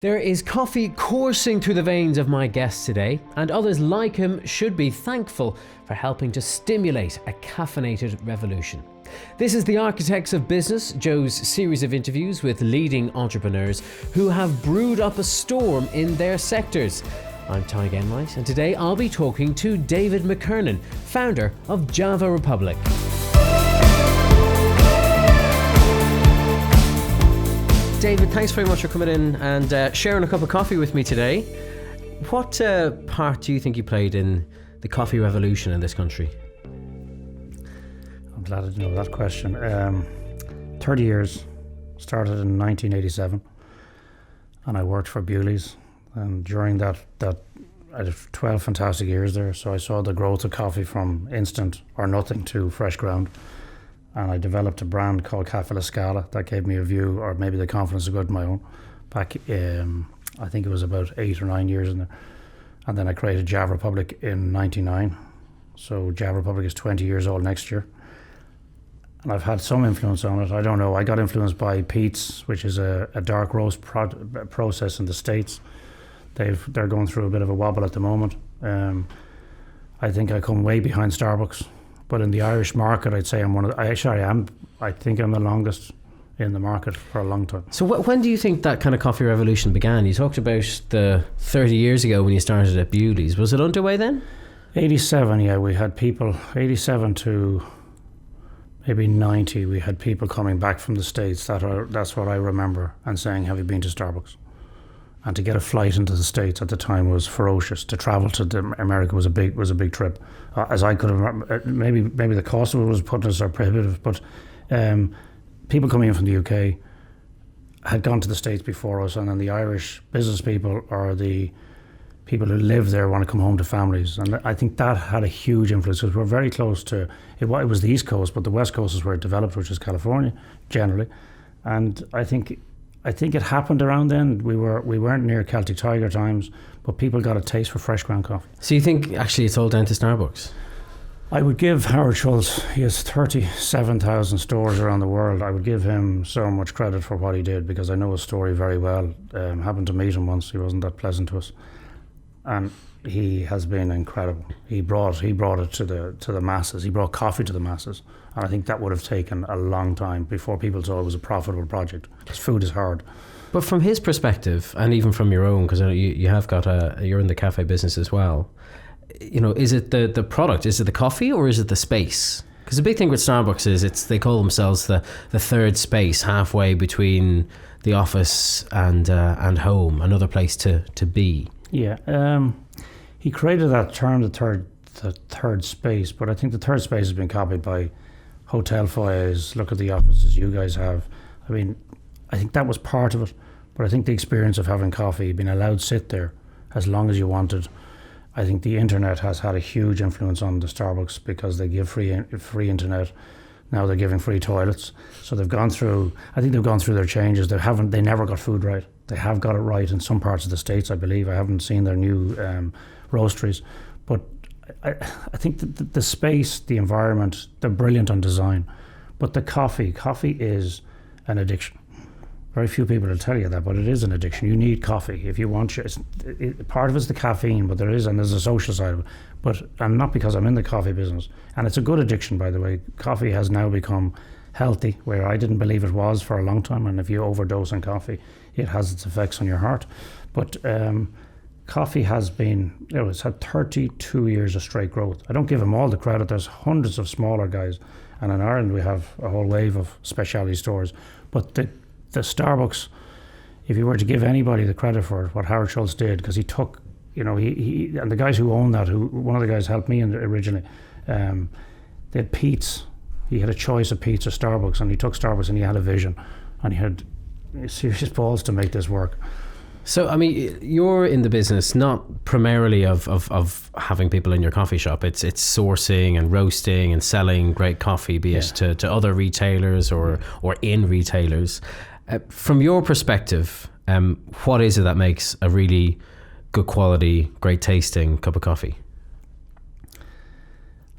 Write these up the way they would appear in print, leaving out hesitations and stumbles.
There is coffee coursing through the veins of my guest today, and others like him should be thankful for helping to stimulate a caffeinated revolution. This is the Architects of Business, Joe's series of interviews with leading entrepreneurs who have brewed up a storm in their sectors. I'm Ty Genwright, and today I'll be talking to David McKernan, founder of Java Republic. David, thanks very much for coming in and sharing a cup of coffee with me today. What part do you think you played in the coffee revolution in this country? I'm glad you know that question. 30 years, started in 1987, and I worked for Bewleys. And during that I had 12 fantastic years there, so I saw the growth of coffee from instant or nothing to fresh ground. And I developed a brand called Cafe La Scala that gave me a view, or maybe the confidence to go to my own. Back, I think it was about 8 or 9 years in there. And then I created Java Republic in 99. So Java Republic is 20 years old next year. And I've had some influence on it. I don't know. I got influenced by Peet's, which is a dark roast process in the States. They're going through a bit of a wobble at the moment. I think I come way behind Starbucks. But in the Irish market, I'd say I think I'm the longest in the market for a long time. So when do you think that kind of coffee revolution began? You talked about the 30 years ago when you started at Bewleys. Was it underway then? 87, yeah. We had people, 87 to maybe 90, we had people coming back from the States. That's what I remember, and saying, have you been to Starbucks? And to get a flight into the States at the time was ferocious. To travel to America was a big trip. As I could have, maybe the cost of it was putting us prohibitive. But people coming in from the UK had gone to the States before us, and then the Irish business people or the people who live there want to come home to families. And I think that had a huge influence, because we're very close to it. It was the East Coast, but the West Coast is where it developed, which is California generally. And I think it happened around then. We weren't near Celtic Tiger times, but people got a taste for fresh ground coffee. So you think actually it's all down to Starbucks? I would give Howard Schultz, he has 37,000 stores around the world. I would give him so much credit for what he did, because I know his story very well. Happened to meet him once. He wasn't that pleasant to us, and he has been incredible. He brought it to the masses. He brought coffee to the masses. And I think that would have taken a long time before people saw it was a profitable project, because food is hard. But from his perspective, and even from your own, because you have got you're in the cafe business as well, you know, is it the product, is it the coffee, or is it the space? Because the big thing with Starbucks is they call themselves the third space, halfway between the office and home, another place to be. Yeah, he created that term, the third space, but I think the third space has been copied by hotel foyers. Look at the offices you guys have. I mean, I think that was part of it, but I think the experience of having coffee, being allowed to sit there as long as you wanted. I think the internet has had a huge influence on the Starbucks, because they give free internet. Now they're giving free toilets. So they've gone through their changes. They never got food right. They have got it right in some parts of the States, I believe. I haven't seen their new roasteries, but I think the space, the environment, they're brilliant on design. But the coffee is an addiction. Very few people will tell you that, but it is an addiction. You need coffee if you want. Part of it's the caffeine, but there's a social side of it. And not because I'm in the coffee business. And it's a good addiction, by the way. Coffee has now become healthy, where I didn't believe it was for a long time. And if you overdose on coffee, it has its effects on your heart. But coffee has been, it's had 32 years of straight growth. I don't give them all the credit. There's hundreds of smaller guys. And in Ireland, we have a whole wave of specialty stores. But the Starbucks, if you were to give anybody the credit for it, what Howard Schultz did, because he took, he and the guys who own that, one of the guys helped me originally, they had Peet's. He had a choice of Peet's or Starbucks, and he took Starbucks, and he had a vision, and he had serious balls to make this work. So, I mean, you're in the business not primarily of having people in your coffee shop. It's sourcing and roasting and selling great coffee, be it to other retailers or in retailers. From your perspective, what is it that makes a really good quality, great tasting cup of coffee?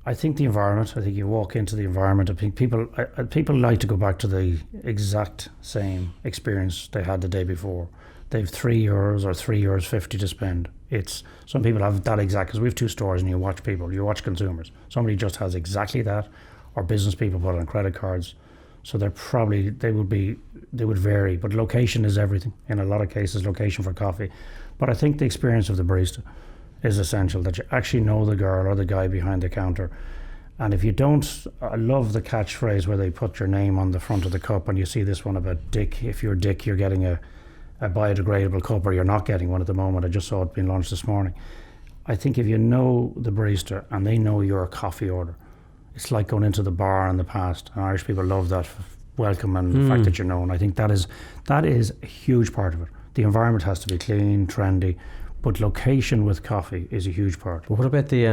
I think the environment. I think you walk into the environment. I think people like to go back to the exact same experience they had the day before. they've €3 or €3.50 to spend. It's some people have that exact, because we have 2 stores and you watch consumers. Somebody just has exactly that, or business people put on credit cards. So they would vary, but location is everything. In a lot of cases, location for coffee. But I think the experience of the barista is essential, that you actually know the girl or the guy behind the counter. And if you don't, I love the catchphrase where they put your name on the front of the cup, and you see this one about Dick. If you're Dick, you're getting a biodegradable cup, or you're not getting one at the moment. I just saw it being launched this morning. I think if you know the barista and they know your coffee order, it's like going into the bar in the past. And Irish people love that welcome and the fact that you're known. I think that is a huge part of it. The environment has to be clean, trendy, but location with coffee is a huge part. What about the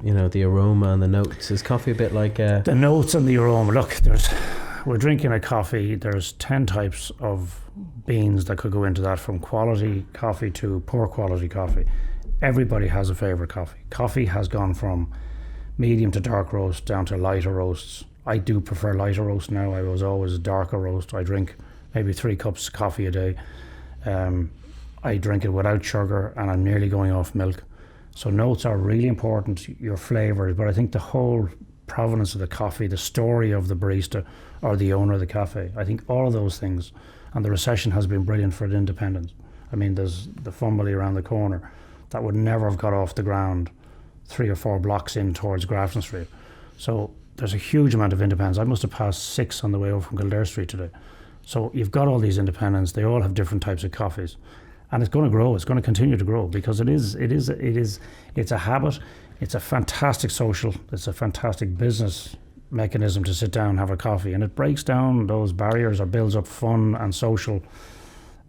the aroma and the notes? Is coffee a bit like the notes and the aroma? Look, we're drinking a coffee. There's 10 types of beans that could go into that, from quality coffee to poor quality coffee. Everybody has a favorite coffee. Coffee has gone from medium to dark roast down to lighter roasts. I do prefer lighter roast now. I was always a darker roast. I drink maybe 3 cups of coffee a day. I drink it without sugar, and I'm nearly going off milk. So notes are really important, your flavours, but I think the whole provenance of the coffee, the story of the barista or the owner of the cafe, I think all of those things, and the recession has been brilliant for the independents. I mean, there's the Fumbly around the corner that would never have got off the ground 3 or 4 blocks in towards Grafton Street. So there's a huge amount of independents. I must have passed 6 on the way over from Kildare Street today. So you've got all these independents. They all have different types of coffees, and it's going to grow. It's going to continue to grow, because it's a habit. It's a fantastic social. It's a fantastic business mechanism to sit down and have a coffee, and it breaks down those barriers or builds up fun and social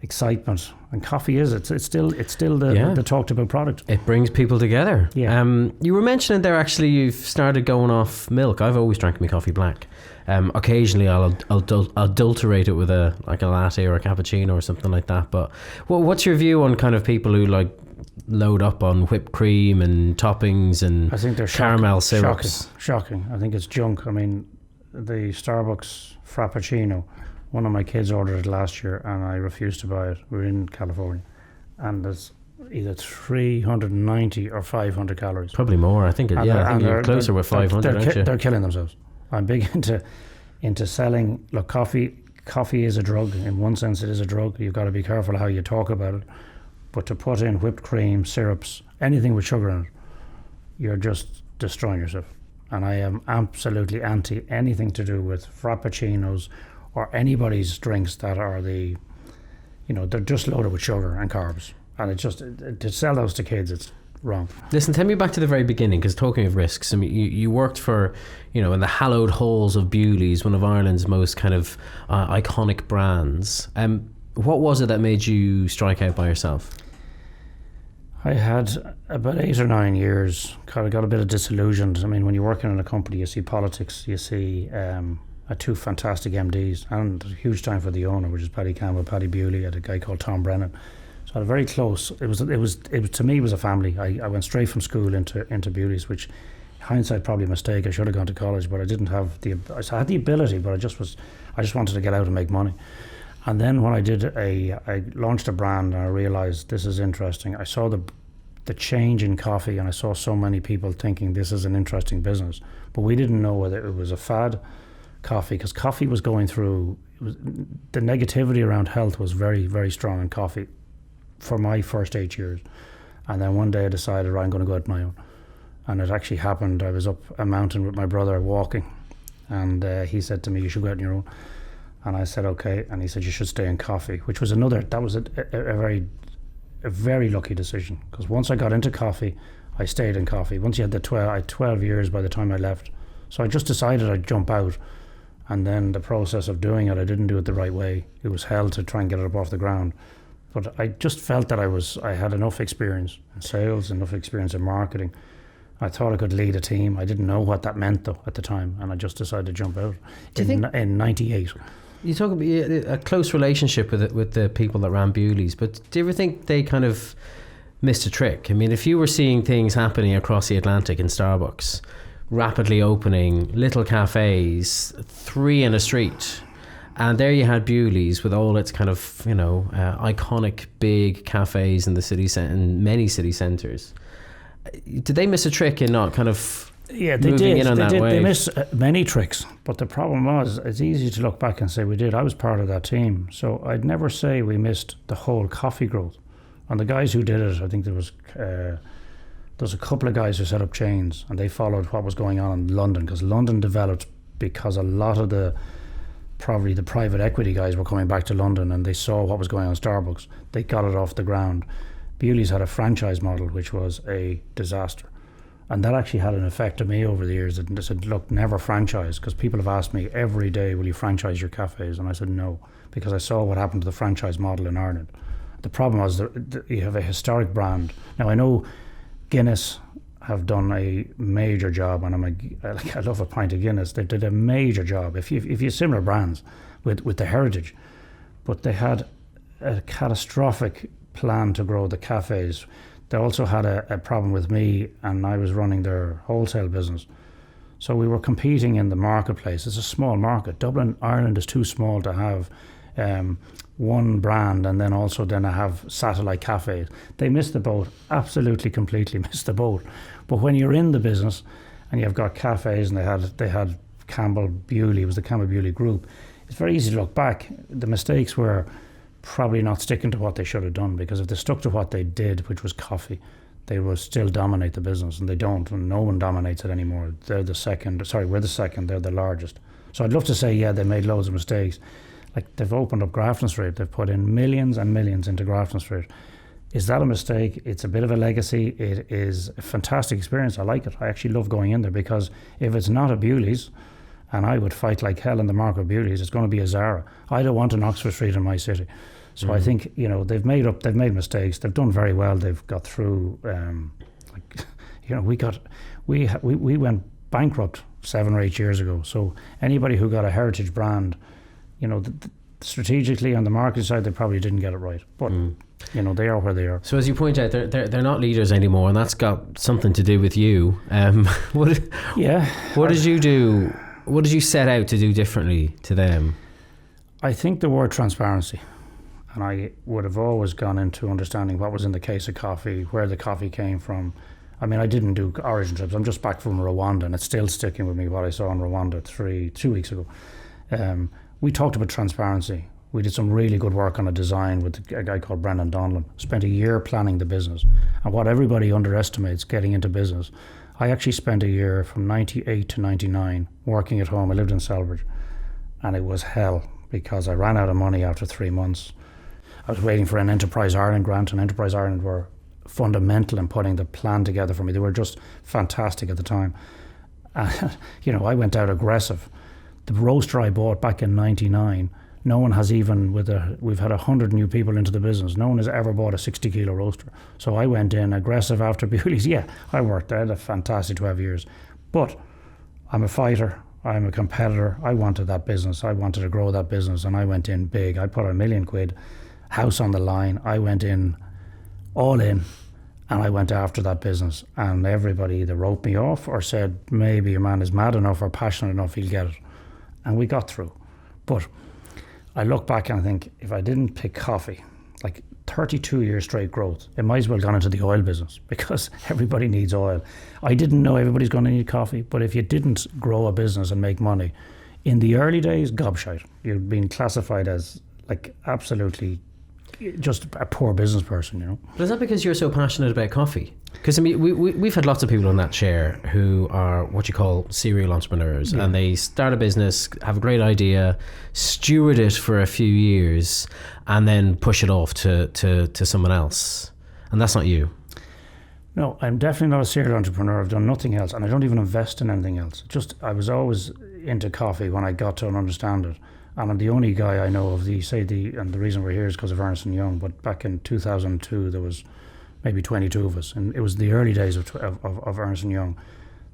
excitement. And coffee it's still the talked about product. It brings people together. Yeah. You were mentioning there, actually, you've started going off milk. I've always drank my coffee black. Occasionally I'll adulterate it with a latte or a cappuccino or something like that. But what's your view on kind of people who like load up on whipped cream and toppings and I think they're caramel syrups? Shocking. I think it's junk. I mean, the Starbucks Frappuccino, one of my kids ordered it last year and I refused to buy it. We're in California, and there's either 390 or 500 calories. Probably more. I think you're closer with 500, aren't you? They're killing themselves. I'm big into selling. Look, coffee is a drug. In one sense, it is a drug. You've got to be careful how you talk about it. But to put in whipped cream, syrups, anything with sugar in it, you're just destroying yourself. And I am absolutely anti anything to do with frappuccinos or anybody's drinks that are they're just loaded with sugar and carbs. And it's just, to sell those to kids, it's wrong. Listen, take me back to the very beginning, because talking of risks, I mean, you worked for, in the hallowed halls of Bewleys, one of Ireland's most kind of iconic brands. What was it that made you strike out by yourself? I had about 8 or 9 years, kind of got a bit of disillusioned. I mean, when you're working in a company, you see politics, you see 2 fantastic MDs, and a huge time for the owner, which is Paddy Bewley, had a guy called Tom Brennan. So I had a very close. It was to me, it was a family. I went straight from school into Bewleys, which, hindsight, probably a mistake. I should have gone to college, but I didn't have I had the ability, but I just wanted to get out and make money. And then when I launched a brand, and I realized this is interesting. I saw the change in coffee, and I saw so many people thinking this is an interesting business, but we didn't know whether it was a fad coffee, because coffee was going through, the negativity around health was very, very strong in coffee for my first 8 years. And then one day I decided, right, I'm going to go out on my own. And it actually happened. I was up a mountain with my brother walking, and he said to me, you should go out on your own. And I said, okay. And he said, you should stay in coffee, which was a very lucky decision, because once I got into coffee, I stayed in coffee. Once you had I had 12 years by the time I left. So I just decided I'd jump out. And then the process of doing it, I didn't do it the right way. It was hell to try and get it up off the ground. But I just felt that I had enough experience in sales, enough experience in marketing. I thought I could lead a team. I didn't know what that meant, though, at the time. And I just decided to jump out in 98. You talk about a close relationship with the people that ran Bewleys, but do you ever think they kind of missed a trick? I mean, if you were seeing things happening across the Atlantic in Starbucks, rapidly opening little cafes, 3 in a street, And there you had Bewleys with all its kind of, iconic big cafes in the in many city centres. Did they miss a trick in not kind of moving in on that wave? They missed many tricks, but the problem was, it's easy to look back and say we did. I was part of that team, so I'd never say we missed the whole coffee growth. And the guys who did it, I think there was a couple of guys who set up chains, and they followed what was going on in London, because London developed because a lot of probably the private equity guys were coming back to London, and they saw what was going on in Starbucks. They got it off the ground. Bewley's had a franchise model which was a disaster, and that actually had an effect on me over the years. They said, look, never franchise, because people have asked me every day, will you franchise your cafes? And I said no, because I saw what happened to the franchise model in Ireland. The problem was that you have a historic brand. Now I know Guinness have done a major job, and I love a pint of Guinness. They did a major job. If you have similar brands with the heritage, but they had a catastrophic plan to grow the cafes. They also had a problem with me, and I was running their wholesale business. So we were competing in the marketplace. It's a small market. Dublin, Ireland is too small to have one brand and then have satellite cafes. They missed the boat, absolutely, completely missed the boat. But when you're in the business and you've got cafes, and they had Campbell Bewley, it was the Campbell Bewley group, it's very easy to look back. The mistakes were probably not sticking to what they should have done, because if they stuck to what they did, which was coffee, they would still dominate the business, and they don't, and no one dominates it anymore. We're the second, they're the largest. So I'd love to say, they made loads of mistakes. Like, they've opened up Grafton Street, they've put in millions and millions into Grafton Street. Is that a mistake? It's a bit of a legacy. It is a fantastic experience. I like it. I actually love going in there, because if it's not a Bewley's, and I would fight like hell in the market of Bewley's, it's going to be a Zara. I don't want an Oxford Street in my city. So I think, they've made mistakes. They've done very well. They've got through, we went bankrupt 7 or 8 years ago. So anybody who got a heritage brand, strategically on the marketing side, they probably didn't get it right. But they are where they are. So as you point out, they're not leaders anymore, and that's got something to do with you. What did you do? What did you set out to do differently to them? I think the word transparency. And I would have always gone into understanding what was in the case of coffee, where the coffee came from. I mean, I didn't do origin trips. I'm just back from Rwanda, and it's still sticking with me what I saw in Rwanda 2 weeks ago. We talked about transparency. We did some really good work on a design with a guy called Brendan Donlan. Spent a year planning the business. And what everybody underestimates getting into business, I actually spent a year from 98 to 99 working at home. I lived in Selbridge, and it was hell, because I ran out of money after 3 months. I was waiting for an Enterprise Ireland grant, and Enterprise Ireland were fundamental in putting the plan together for me. They were just fantastic at the time. I went out aggressive. The roaster I bought back in 99, no one has even, we've had 100 new people into the business, no one has ever bought a 60 kilo roaster. So I went in aggressive after Bewley's. I worked there, I had a fantastic 12 years. But I'm a fighter, I'm a competitor. I wanted that business, I wanted to grow that business, and I went in big. I put £1 million, house on the line. I went in, all in, and I went after that business. And everybody either wrote me off or said, maybe your man is mad enough or passionate enough, he'll get it. And we got through. But I look back and I think, if I didn't pick coffee, like 32 years straight growth, it might as well gone into the oil business, because everybody needs oil. I didn't know everybody's going to need coffee, but if you didn't grow a business and make money, in the early days, gobshite. You'd been classified as like absolutely just a poor business person, But is that because you're so passionate about coffee? Because I mean, we've had lots of people in that chair who are what you call serial entrepreneurs, and they start a business, have a great idea, steward it for a few years, and then push it off to someone else. And that's not you. No, I'm definitely not a serial entrepreneur. I've done nothing else, and I don't even invest in anything else. I was always into coffee when I got to understand it. And I'm the only guy I know of and the reason we're here is because of Ernst & Young, but back in 2002 there was maybe 22 of us, and it was the early days of Ernst & Young.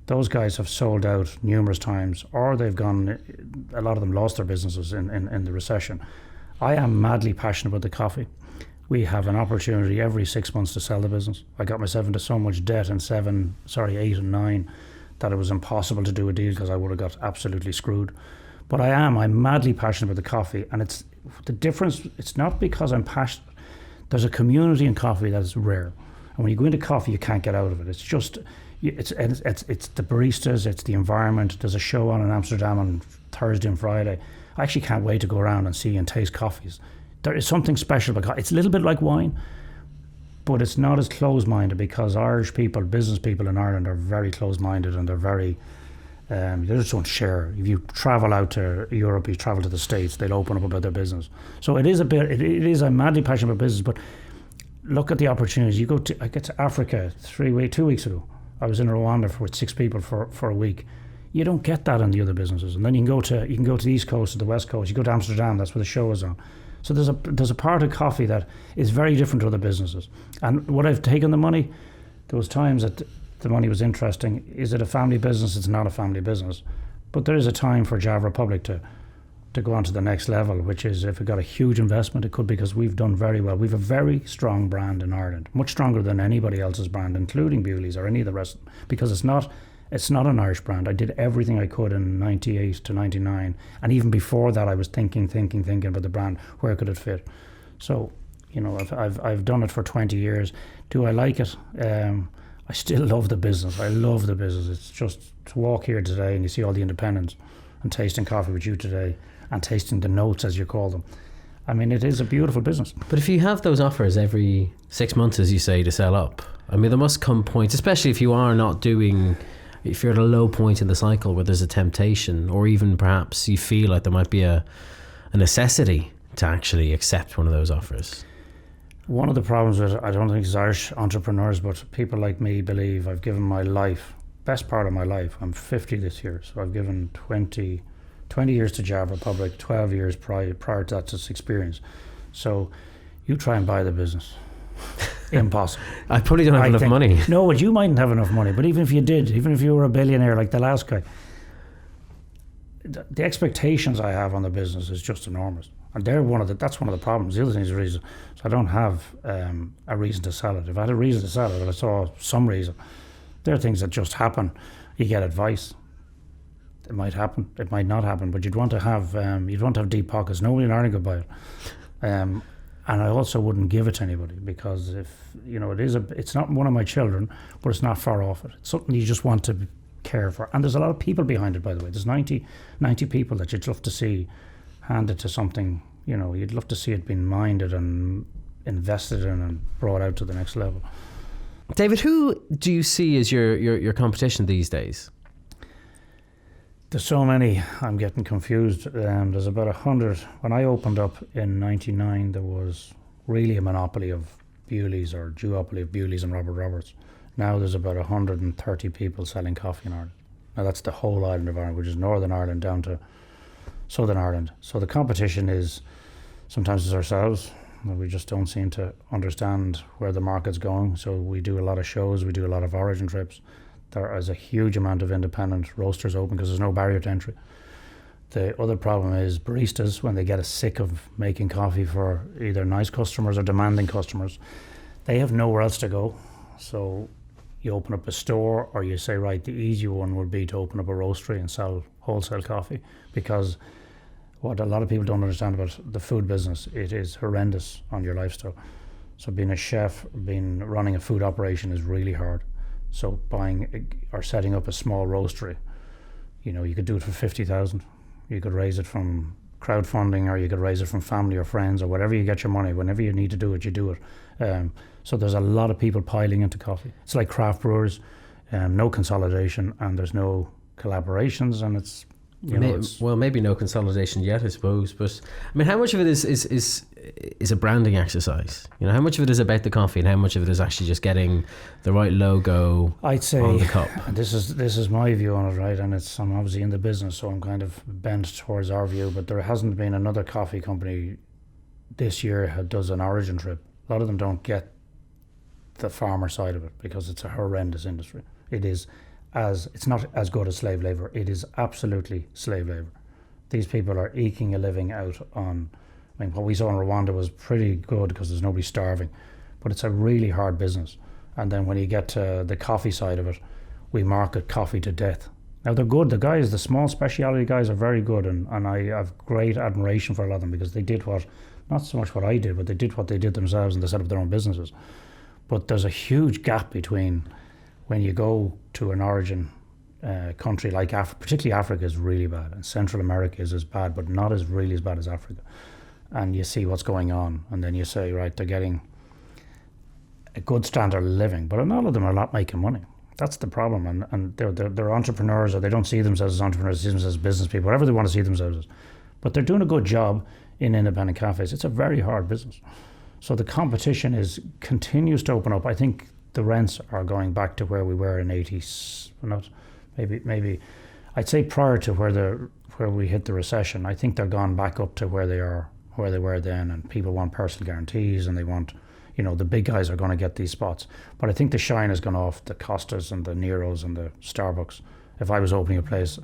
Those guys have sold out numerous times, or they've gone, a lot of them lost their businesses in the recession. I am madly passionate about the coffee. We have an opportunity every 6 months to sell the business. I got myself into so much debt in 8 and 9 that it was impossible to do a deal, because I would have got absolutely screwed. But I'm madly passionate about the coffee, and it's the difference. It's not because I'm passionate. There's a community in coffee that is rare, and when you go into coffee, you can't get out of it. It's just, it's the baristas, it's the environment. There's a show on in Amsterdam on Thursday and Friday. I actually can't wait to go around and see and taste coffees. There is something special about coffee. It's a little bit like wine, but it's not as close-minded, because Irish people, business people in Ireland, are very close-minded, and they're very, they just don't share. If you travel out to Europe, you travel to the States, they'll open up about their business. So it is a bit, it is, I'm madly passionate about business, but look at the opportunities. I get to Africa 2 weeks ago. I was in Rwanda with 6 people for a week. You don't get that in the other businesses. And then you can go to the East Coast or the West Coast. You go to Amsterdam, that's where the show is on. So there's a part of coffee that is very different to other businesses. And would I've taken the money? There was times that the money was interesting. Is it a family business? It's not a family business. But there is a time for Java Republic to go on to the next level, which is, if it got a huge investment, it could, because we've done very well. We've a very strong brand in Ireland, much stronger than anybody else's brand, including Bewleys or any of the rest, because it's not an Irish brand. I did everything I could in 98 to 99, and even before that I was thinking about the brand, where could it fit. So, I've done it for 20 years. Do I like it? I still love the business. I love the business. It's just to walk here today and you see all the independents and tasting coffee with you today and tasting the notes, as you call them. I mean, it is a beautiful business. But if you have those offers every 6 months, as you say, to sell up, I mean, there must come points, especially if you're at a low point in the cycle where there's a temptation, or even perhaps you feel like there might be a necessity to actually accept one of those offers. One of the problems with, I don't think it's Irish entrepreneurs, but people like me believe I've given my life, best part of my life. I'm 50 this year, so I've given 20 years to Java Republic, 12 years prior to that, just experience. So you try and buy the business. Impossible. I probably don't have enough money. No, but you mightn't have enough money. But even if you did, even if you were a billionaire like the last guy, the expectations I have on the business is just enormous. And that's one of the problems. The other thing is the reason. So I don't have a reason to sell it. If I had a reason to sell it, if I saw some reason, there are things that just happen. You get advice. It might happen. It might not happen. But you'd want to have deep pockets. Nobody in Ireland could buy it. And I also wouldn't give it to anybody, because if it's not one of my children, but it's not far off it. It's something you just want to care for. And there's a lot of people behind it, by the way. There's 90 people that you'd love to see handed to something. You'd love to see it being minded and invested in and brought out to the next level. David, who do you see as your competition these days? There's so many, I'm getting confused. There's about 100. When I opened up in 99, there was really a monopoly of Bewleys, or duopoly of Bewleys and Robert Roberts. Now there's about 130 people selling coffee in Ireland. Now that's the whole island of Ireland, which is Northern Ireland down to Southern Ireland. So the competition is, sometimes it's ourselves. We just don't seem to understand where the market's going. So we do a lot of shows, we do a lot of origin trips. There is a huge amount of independent roasters open because there's no barrier to entry. The other problem is baristas, when they get sick of making coffee for either nice customers or demanding customers, they have nowhere else to go. So you open up a store, or you say, right, the easy one would be to open up a roastery and sell wholesale coffee, because what a lot of people don't understand about the food business, it is horrendous on your lifestyle. So being a chef, running a food operation is really hard. So buying or setting up a small roastery, you could do it for 50,000. You could raise it from crowdfunding, or you could raise it from family or friends, or whatever you get your money. Whenever you need to do it, you do it. So there's a lot of people piling into coffee. It's like craft brewers, no consolidation, and there's no collaborations, and it's maybe no consolidation yet, I suppose. But I mean, how much of it is a branding exercise? How much of it is about the coffee, and how much of it is actually just getting the right logo, I'd say, on the cup? This is my view on it, right? And I'm obviously in the business, so I'm kind of bent towards our view. But there hasn't been another coffee company this year that does an origin trip. A lot of them don't get the farmer side of it, because it's a horrendous industry. It's not as good as slave labour. It is absolutely slave labour. These people are eking a living out on, what we saw in Rwanda was pretty good because there's nobody starving, but it's a really hard business. And then when you get to the coffee side of it, we market coffee to death. Now they're good. The small specialty guys are very good, and I have great admiration for a lot of them because they did not so much what I did, but they did what they did themselves and they set up their own businesses. But there's a huge gap between when you go to an origin country like Africa, particularly Africa is really bad, and Central America is as bad, but not as really as bad as Africa. And you see what's going on, and then you say, right, they're getting a good standard of living, but not all of them are not making money. That's the problem, and they're entrepreneurs, or they don't see themselves as entrepreneurs, they see themselves as business people, whatever they want to see themselves as. But they're doing a good job in independent cafes. It's a very hard business. So the competition continues to open up. I think the rents are going back to where we were in 80s, maybe I'd say prior to where we hit the recession. I think they're gone back up to where they were then, and people want personal guarantees, and they want, the big guys are going to get these spots. But I think the shine has gone off the Costas and the Neros and the Starbucks. If I was opening a place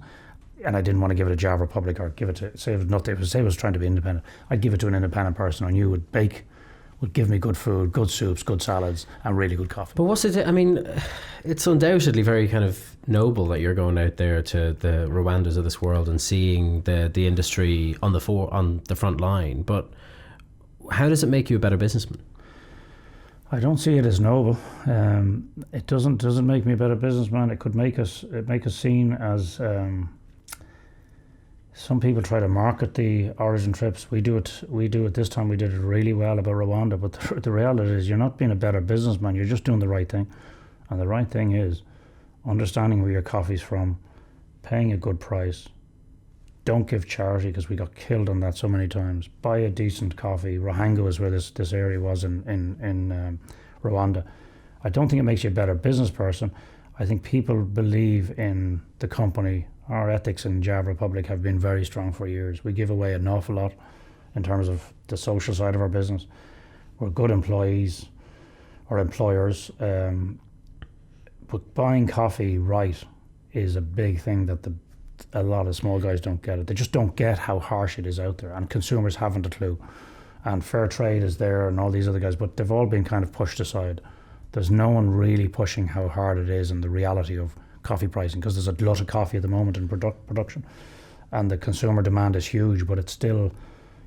and I didn't want to give it a Java Republic or give it to, say it was trying to be independent, I'd give it to an independent person I knew would give me good food, good soups, good salads, and really good coffee. But what's it? I mean, it's undoubtedly very kind of noble that you're going out there to the Rwandas of this world and seeing the industry on the front line. But how does it make you a better businessman? I don't see it as noble. It doesn't make me a better businessman. It could make us seen as. Some people try to market the origin trips. We do it this time. We did it really well about Rwanda. But the reality is, you're not being a better businessman. You're just doing the right thing, and the right thing is understanding where your coffee's from, paying a good price. Don't give charity, because we got killed on that so many times. Buy a decent coffee. Ruhango is where this area was in Rwanda. I don't think it makes you a better business person. I think people believe in the company. Our ethics in Java Republic have been very strong for years. We give away an awful lot in terms of the social side of our business. We're good employees or employers, but buying coffee right is a big thing that a lot of small guys don't get it. They just don't get how harsh it is out there, and consumers haven't a clue. And fair trade is there and all these other guys, but they've all been kind of pushed aside. There's no one really pushing how hard it is and the reality of coffee pricing, because there's a glut of coffee at the moment in production, and the consumer demand is huge, but it's still,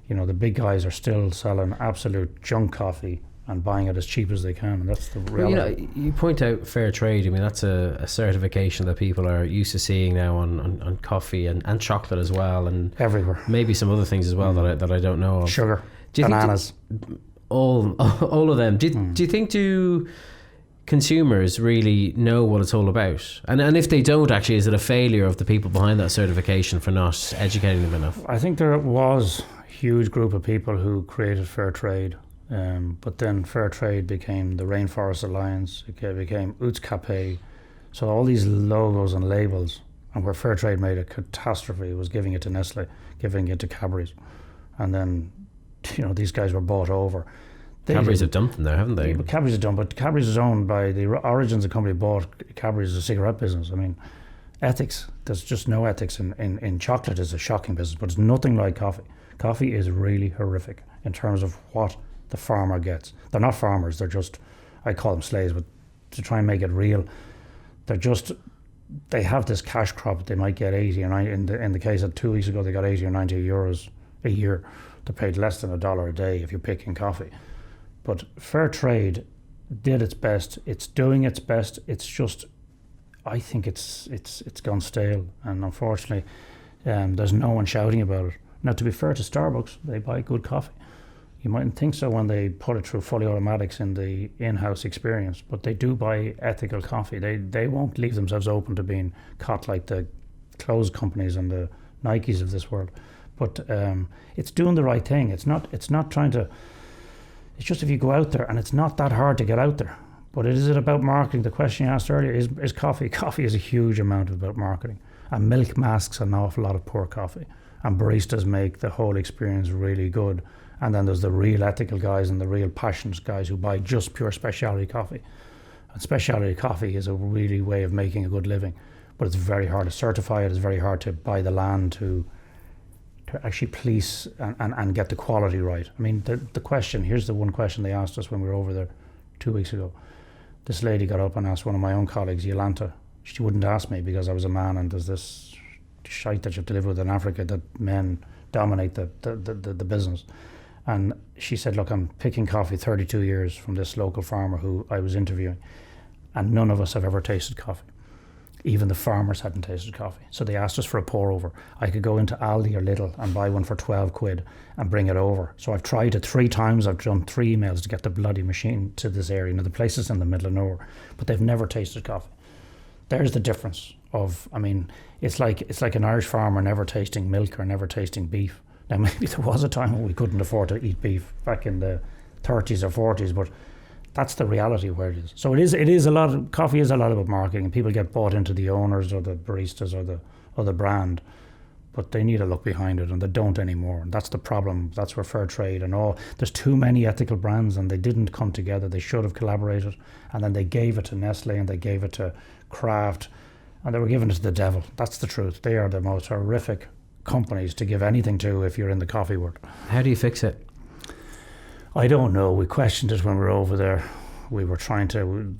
the big guys are still selling absolute junk coffee and buying it as cheap as they can, and that's the reality. Well, you point out fair trade. I mean, that's a certification that people are used to seeing now on coffee and chocolate as well, and everywhere. Maybe some other things as well that I don't know of. Sugar, bananas, all of them. Do you think consumers really know what it's all about? And if they don't, actually, is it a failure of the people behind that certification for not educating them enough? I think there was a huge group of people who created fair trade, but then fair trade became the Rainforest Alliance, it became Utscape. So all these logos and labels, and where fair trade made a catastrophe was giving it to Nestle, giving it to Cadbury's, and then these guys were bought over. Cadbury's have dumped them there, haven't they? Cadbury's have done, but Cadbury's is owned by the Origins. The company bought Cadbury's, a cigarette business. I mean, ethics. There's just no ethics in chocolate. Is a shocking business, but it's nothing like coffee. Coffee is really horrific in terms of what the farmer gets. They're not farmers. They're just, I call them slaves, but to try and make it real, they have this cash crop. They might get 80 or 90. In the case of 2 weeks ago, they got 80 or 90 euros a year. They're paid less than $1 a day if you're picking coffee. But fair trade did its best. It's doing its best. It's just, I think it's gone stale, and unfortunately, there's no one shouting about it. Now, to be fair to Starbucks, they buy good coffee. You mightn't think so when they put it through fully automatics in the in-house experience, but they do buy ethical coffee. They won't leave themselves open to being caught like the clothes companies and the Nikes of this world. But it's doing the right thing. It's not trying to. It's just, if you go out there, and it's not that hard to get out there. But is it about marketing? The question you asked earlier is coffee. Coffee is a huge amount about marketing. And milk masks an awful lot of poor coffee. And baristas make the whole experience really good. And then there's the real ethical guys and the real passionate guys who buy just pure specialty coffee. And specialty coffee is a really way of making a good living. But it's very hard to certify it. It's very hard to buy the land to actually police and get the quality right. I mean, the question, here's the one question they asked us when we were over there 2 weeks ago. This lady got up and asked one of my own colleagues, Yolanta. she wouldn't ask me because I was a man, and there's this shite that you have to live with in Africa that men dominate the business. And she said, look, I'm picking coffee 32 years from this local farmer who I was interviewing, and none of us have ever tasted coffee. Even the farmers hadn't tasted coffee. So they asked us for a pour over. I could go into Aldi or Lidl and buy one for 12 quid and bring it over. So I've tried it 3 times. I've done 3 emails to get the bloody machine to this area. Now the place is in the middle of nowhere, but they've never tasted coffee. There's the difference of, I mean, it's like an Irish farmer never tasting milk or never tasting beef. Now maybe there was a time when we couldn't afford to eat beef back in the 30s or 40s, but that's the reality where it is. So it is a lot of, coffee is a lot about marketing, and people get bought into the owners or the baristas or the brand, but they need to look behind it, and they don't anymore. And that's the problem. That's where fair trade and all, there's too many ethical brands, and they didn't come together. They should have collaborated, and then they gave it to Nestle and they gave it to Kraft, and they were giving it to the devil. That's the truth. They are the most horrific companies to give anything to if you're in the coffee world. How do you fix it? I don't know. We questioned it when we were over there. We were trying to.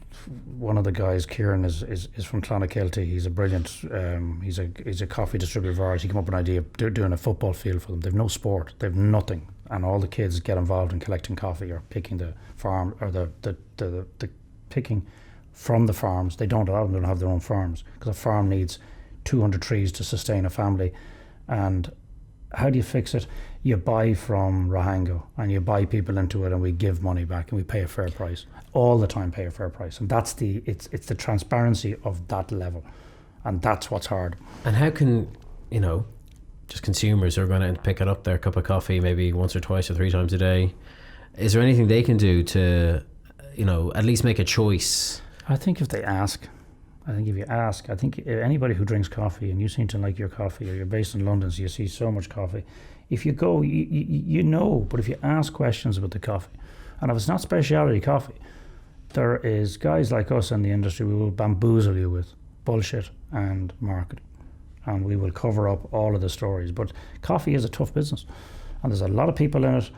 One of the guys, Kieran, is from Clonakilty. He's a brilliant. He's a coffee distributor of ours. He came up with an idea of doing a football field for them. They've no sport. They've nothing, and all the kids get involved in collecting coffee or picking the farm or the picking from the farms. They don't. A lot of them don't have their own farms because a farm needs 200 trees to sustain a family. And how do you fix it? You buy from Rahango and you buy people into it, and we give money back and we pay a fair price. All the time pay a fair price. And that's it's the transparency of that level. And that's what's hard. And how can, just consumers who are going out and picking up their cup of coffee maybe once or twice or 3 times a day, is there anything they can do to, at least make a choice? I think if you ask, I think anybody who drinks coffee, and you seem to like your coffee, or you're based in London, so you see so much coffee. If you go, you know, but if you ask questions about the coffee, and if it's not specialty coffee, there is guys like us in the industry, we will bamboozle you with bullshit and marketing, and we will cover up all of the stories. But coffee is a tough business, and there's a lot of people in it,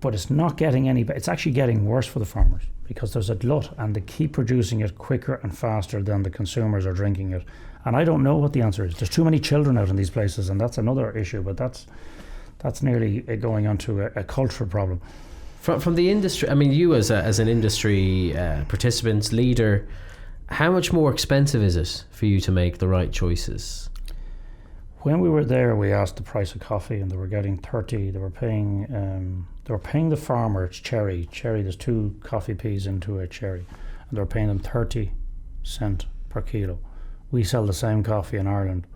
but it's not getting any better. It's actually getting worse for the farmers because there's a glut, and they keep producing it quicker and faster than the consumers are drinking it. And I don't know what the answer is. There's too many children out in these places, and that's another issue, but that's nearly going on to a cultural problem. From the industry, I mean, you as an industry participant, leader, how much more expensive is it for you to make the right choices? When we were there, we asked the price of coffee, and they were getting 30. They were paying the farmer, it's cherry. There's 2 coffee peas into a cherry, and they were paying them 30 cents per kilo. We sell the same coffee in Ireland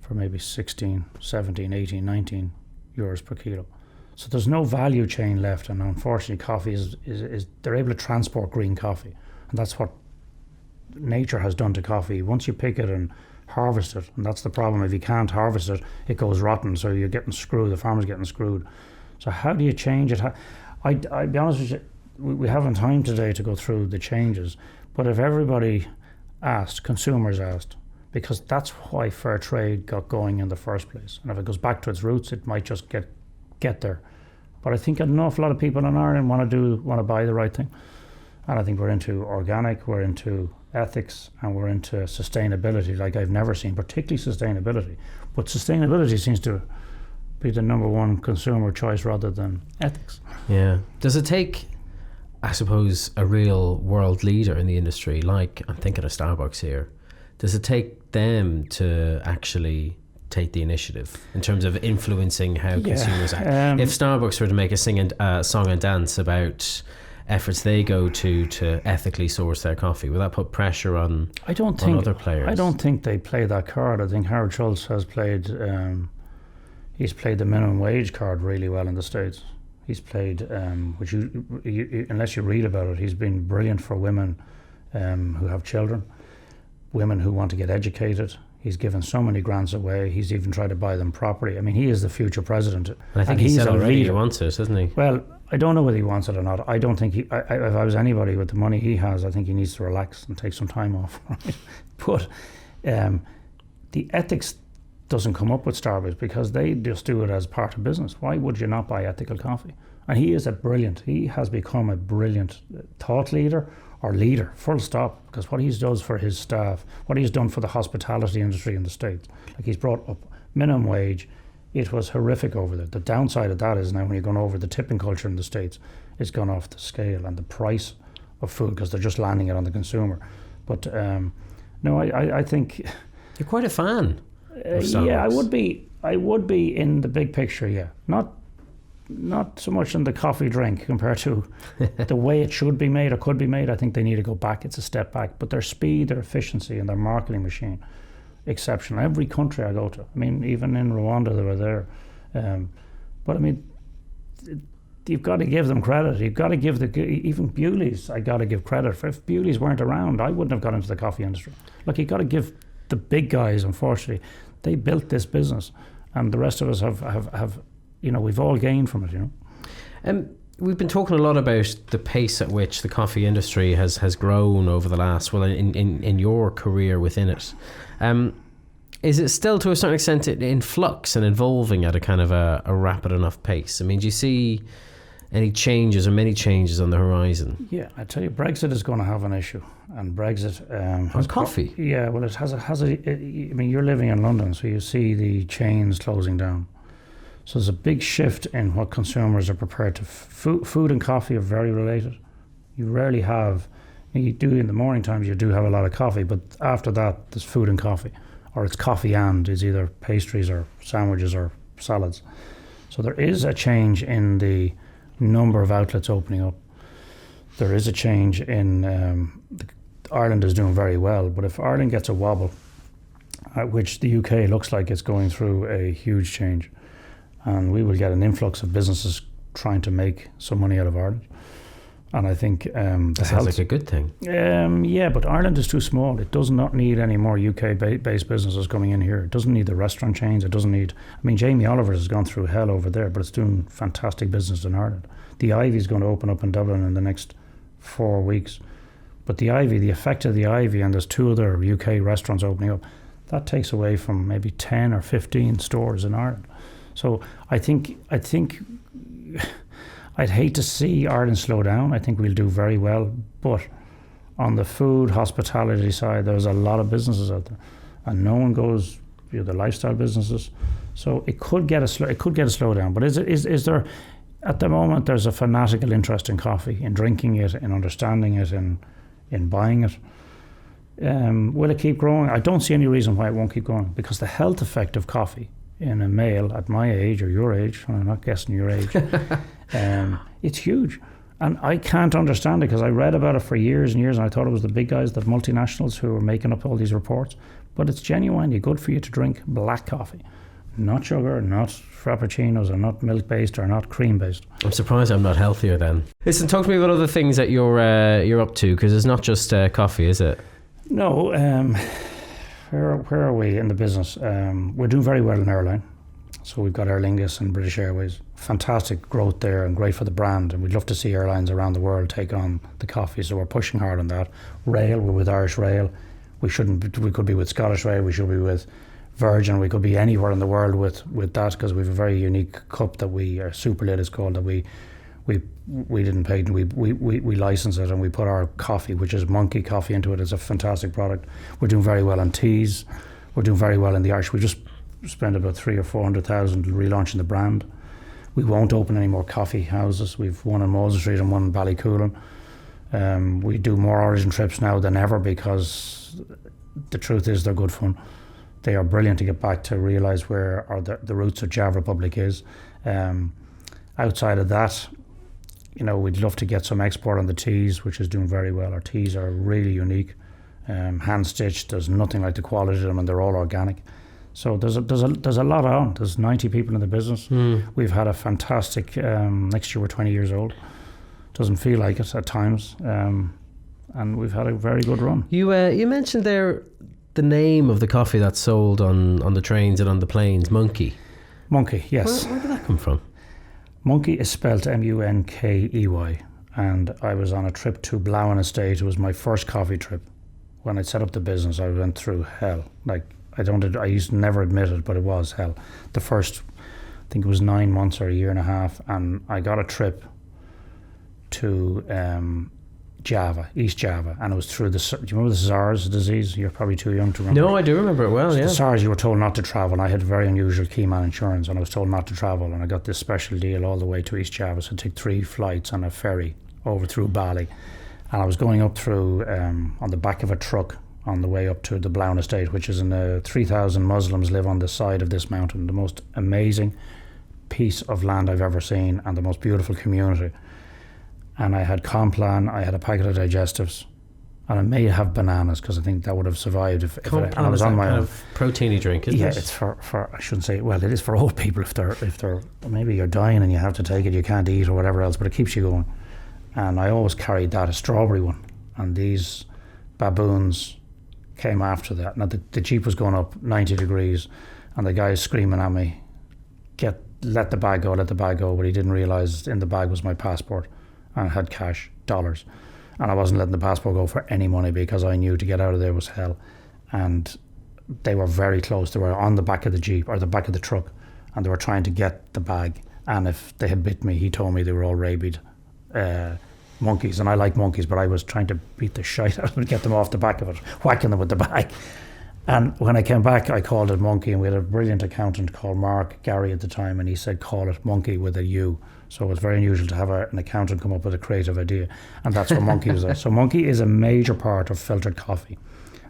for maybe 16, 17, 18, 19 euros per kilo. So there's no value chain left, and unfortunately coffee is they're able to transport green coffee, and that's what nature has done to coffee. Once you pick it and harvest it, and that's the problem, if you can't harvest it, it goes rotten, so you're getting screwed, the farmer's getting screwed. So how do you change it? I'd be honest with you, we haven't time today to go through the changes, but if everybody asked, consumers asked, because that's why fair trade got going in the first place, and if it goes back to its roots, it might just get there. But I think an awful lot of people in Ireland want to buy the right thing, and I think we're into organic, we're into ethics, and we're into sustainability like I've never seen, particularly sustainability. But sustainability seems to be the number one consumer choice rather than ethics. Yeah. Does it take, I suppose, a real world leader in the industry, like I'm thinking of Starbucks here, does it take them to actually take the initiative in terms of influencing how consumers act? If Starbucks were to make a song and dance about efforts they go to ethically source their coffee, will that put pressure on other players? I don't think they play that card. I think Harold Schultz has played he's played the minimum wage card really well in the States. He's played which you unless you read about it, he's been brilliant for women who have children, women who want to get educated. He's given so many grants away. He's even tried to buy them property. I mean, he is the future president. And I think he said already he wants it, doesn't he? Well, I don't know whether he wants it or not. I don't think if I was anybody with the money he has, I think he needs to relax and take some time off. Right? But the ethics doesn't come up with Starbucks because they just do it as part of business. Why would you not buy ethical coffee? And he has become a brilliant thought leader or leader, full stop, because what he does for his staff, what he's done for the hospitality industry in the States, like he's brought up minimum wage. It was horrific over there. The downside of that is now when you're going over, the tipping culture in the States, it's gone off the scale, and the price of food, because they're just landing it on the consumer. But no, I think you're quite a fan of Starbucks. Yeah, I would be in the big picture. Yeah, not so much in the coffee drink compared to the way it should be made or could be made. I think they need to go back. It's a step back. But their speed, their efficiency, and their marketing machine, exceptional. Every country I go to. I mean, even in Rwanda, they were there. But I mean, you've got to give them credit. You've got to give even Bewleys. I got to give credit for. If Bewleys weren't around, I wouldn't have got into the coffee industry. Like, you got to give the big guys. Unfortunately, they built this business, and the rest of us have we've all gained from it. We've been talking a lot about the pace at which the coffee industry has grown over the last, in your career within it. Is it still to a certain extent in flux and evolving at a kind of a rapid enough pace? I mean, do you see any changes or many changes on the horizon? Yeah, I tell you, Brexit is going to have an issue, and Brexit has coffee. Yeah, well, it has I mean, you're living in London, so you see the chains closing down. So there's a big shift in what consumers are prepared to. Food and coffee are very related. You rarely have. You do in the morning times. You do have a lot of coffee, but after that, there's food and coffee, or it's coffee and it's either pastries or sandwiches or salads. So there is a change in the number of outlets opening up. There is a change in Ireland is doing very well, but if Ireland gets a wobble, which the UK looks like it's going through a huge change, and we will get an influx of businesses trying to make some money out of Ireland. And I think that sounds like a good thing. Yeah, but Ireland is too small. It does not need any more UK-based businesses coming in here. It doesn't need the restaurant chains. It doesn't need. I mean, Jamie Oliver's has gone through hell over there, but it's doing fantastic business in Ireland. The Ivy is going to open up in Dublin in the next 4 weeks. But the Ivy, the effect of the Ivy, and there's 2 other UK restaurants opening up, that takes away from maybe 10 or 15 stores in Ireland. So I think I'd hate to see Ireland slow down. I think we'll do very well, but on the food hospitality side, there's a lot of businesses out there, and no one goes the lifestyle businesses. So it could get a slowdown. But is there at the moment? There's a fanatical interest in coffee, in drinking it, in understanding it, in buying it. Will it keep growing? I don't see any reason why it won't keep growing, because the health effect of coffee in a male at my age or your age, I'm not guessing your age, it's huge. And I can't understand it, because I read about it for years and years, and I thought it was the big guys, the multinationals, who were making up all these reports. But it's genuinely good for you to drink black coffee, not sugar, not Frappuccinos, or not milk-based, or not cream-based. I'm surprised I'm not healthier then. Listen, talk to me about other things that you're up to, because it's not just coffee, is it? No. Where are we in the business? We're doing very well in airline. So we've got Aer Lingus and British Airways. Fantastic growth there, and great for the brand. And we'd love to see airlines around the world take on the coffee. So we're pushing hard on that. Rail, we're with Irish Rail. We could be with Scottish Rail. We should be with Virgin. We could be anywhere in the world with that, because we have a very unique cup that our Super Lit is called, that we didn't pay. We license it, and we put our coffee, which is monkey coffee, into it. It's a fantastic product. We're doing very well on teas. We're doing very well in the Irish. We just spent about 300,000 or 400,000 relaunching the brand. We won't open any more coffee houses. We've one on Molesey Street and one in Ballycoolan. We do more origin trips now than ever, because the truth is they're good fun. They are brilliant to get back to realise where the roots of Java Republic is. Outside of that, we'd love to get some export on the teas, which is doing very well. Our teas are really unique, hand stitched. There's nothing like the quality of them, and they're all organic. So there's a lot on. There's 90 people in the business. We've had a fantastic. Next year we're 20 years old. Doesn't feel like it at times, and we've had a very good run. You mentioned there the name of the coffee that's sold on the trains and on the planes, Monkey. Monkey, yes. Where did that come from? Monkey is spelled Munkey, and I was on a trip to Blauen Estate. It was my first coffee trip. When I set up the business, I went through hell. I used to never admit it, but it was hell. The first, I think it was 9 months or a year and a half, and I got a trip to Java, East Java, and it was through the, do you remember the SARS disease? You're probably too young to remember. No, I do remember it well, So yeah. the SARS, you were told not to travel. I had very unusual keyman insurance, and I was told not to travel, and I got this special deal all the way to East Java, so I took 3 flights on a ferry over through Bali, and I was going up through, on the back of a truck, on the way up to the Blount Estate, which is in 3,000 Muslims live on the side of this mountain, the most amazing piece of land I've ever seen, and the most beautiful community. And I had Complan, I had a packet of digestives, and I may have bananas because I think that would have survived if I was on my own. Proteiny drink, isn't it? Yeah, it's for I shouldn't say, well, it is for old people if they're maybe you're dying and you have to take it, you can't eat or whatever else, but it keeps you going. And I always carried that, a strawberry one, and these baboons came after that. Now the Jeep was going up 90 degrees, and the guy's screaming at me, let the bag go, but he didn't realise in the bag was my passport. And I had cash, dollars. And I wasn't letting the passport go for any money because I knew to get out of there was hell. And they were very close. They were on the back of the Jeep or the back of the truck, and they were trying to get the bag. And if they had bit me, he told me they were all rabid monkeys. And I like monkeys, but I was trying to beat the shite out of them and get them off the back of it, whacking them with the bag. And when I came back, I called it monkey, and we had a brilliant accountant called Mark Gary at the time, and he said, call it monkey with a U. So it was very unusual to have an accountant come up with a creative idea, and that's what monkey is. So monkey is a major part of filtered coffee.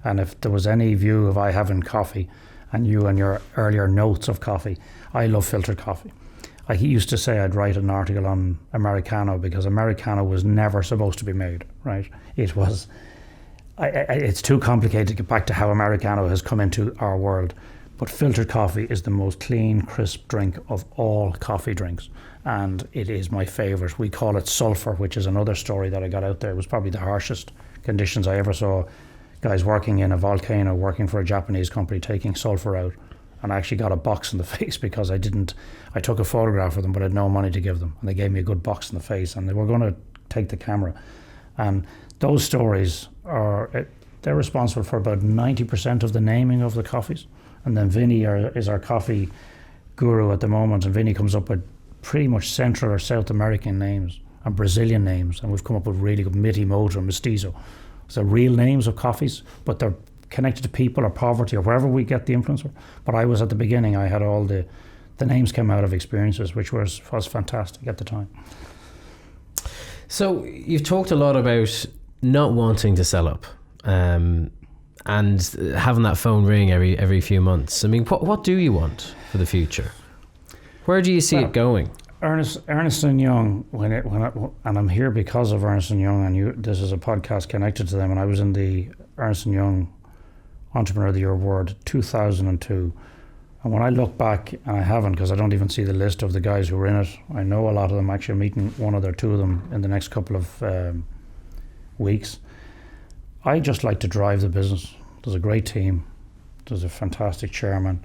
And if there was any view of I having coffee, and you and your earlier notes of coffee, I love filtered coffee. I used to say I'd write an article on Americano because Americano was never supposed to be made, right? It was... it's too complicated to get back to how Americano has come into our world, but filtered coffee is the most clean, crisp drink of all coffee drinks, and it is my favourite. We call it sulphur, which is another story that I got out there. It was probably the harshest conditions I ever saw. Guys working in a volcano, working for a Japanese company, taking sulphur out, and I actually got a box in the face because I took a photograph of them, but I had no money to give them, and they gave me a good box in the face, and they were going to take the camera. And those stories they're responsible for about 90% of the naming of the coffees. And then Vinny is our coffee guru at the moment, and Vinny comes up with pretty much Central or South American names and Brazilian names, and we've come up with really good Miti Moto and Mestizo. So real names of coffees, but they're connected to people or poverty or wherever we get the influence from. But I was at the beginning, I had all the names came out of experiences, which was fantastic at the time. So you've talked a lot about not wanting to sell up, and having that phone ring every few months. I mean, what do you want for the future? Where do you see it going? Ernst & Young, and I'm here because of Ernst & Young, and this is a podcast connected to them, and I was in the Ernst & Young Entrepreneur of the Year Award 2002. And when I look back, and I haven't because I don't even see the list of the guys who were in it, I know a lot of them. Actually, I'm meeting one or two of them in the next couple of weeks. I just like to drive the business. There's a great team. There's a fantastic chairman.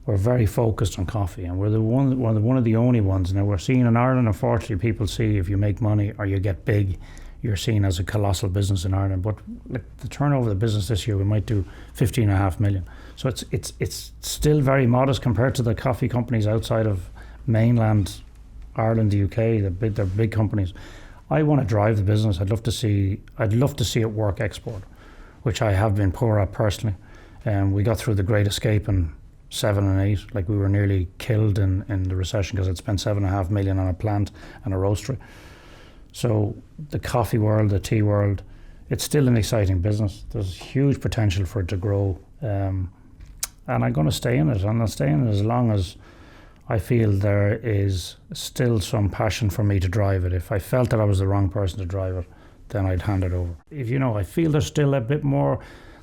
We're very focused on coffee, and we're one of the only ones. Now we're seen in Ireland, unfortunately, people see if you make money or you get big, you're seen as a colossal business in Ireland. But the turnover of the business this year, we might do 15.5 million. So it's still very modest compared to the coffee companies outside of mainland Ireland, the UK. They're big companies. I want to drive the business. I'd love to see it work export, which I have been poor at personally. We got through the Great Escape in 7 and 8. Like we were nearly killed in the recession because I'd spent 7.5 million on a plant and a roastery. So the coffee world, the tea world, it's still an exciting business. There's huge potential for it to grow, and I'm going to stay in it. And I'll stay in it as long as I feel there is still some passion for me to drive it. If I felt that I was the wrong person to drive it, then I'd hand it over. If I feel there's still a bit more,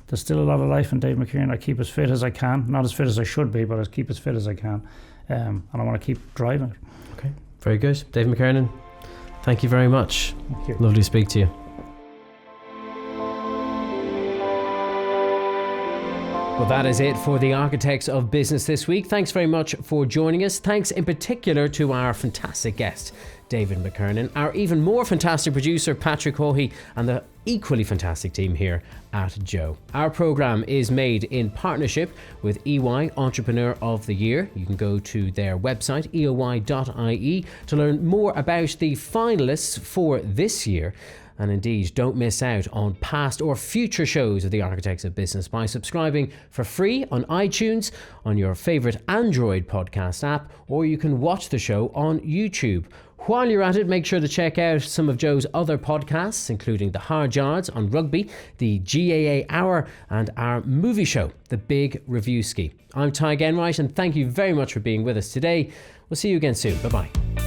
there's still a lot of life in Dave McKernan. I keep as fit as I can, not as fit as I should be, but I keep as fit as I can, and I want to keep driving it. Okay, very good. Dave McKernan, thank you very much. Thank you. Lovely to speak to you. Well, that is it for the Architects of Business this week. Thanks very much for joining us. Thanks in particular to our fantastic guest, David McKernan, our even more fantastic producer, Patrick Hawhey, and the equally fantastic team here at JOE. Our programme is made in partnership with EY Entrepreneur of the Year. You can go to their website, JOE.ie, to learn more about the finalists for this year. And indeed, don't miss out on past or future shows of the Architects of Business by subscribing for free on iTunes, on your favourite Android podcast app, or you can watch the show on YouTube. While you're at it, make sure to check out some of Joe's other podcasts, including The Hard Yards on rugby, the GAA Hour, and our movie show, The Big Review Ski. I'm Ty Genwright, and thank you very much for being with us today. We'll see you again soon. Bye-bye.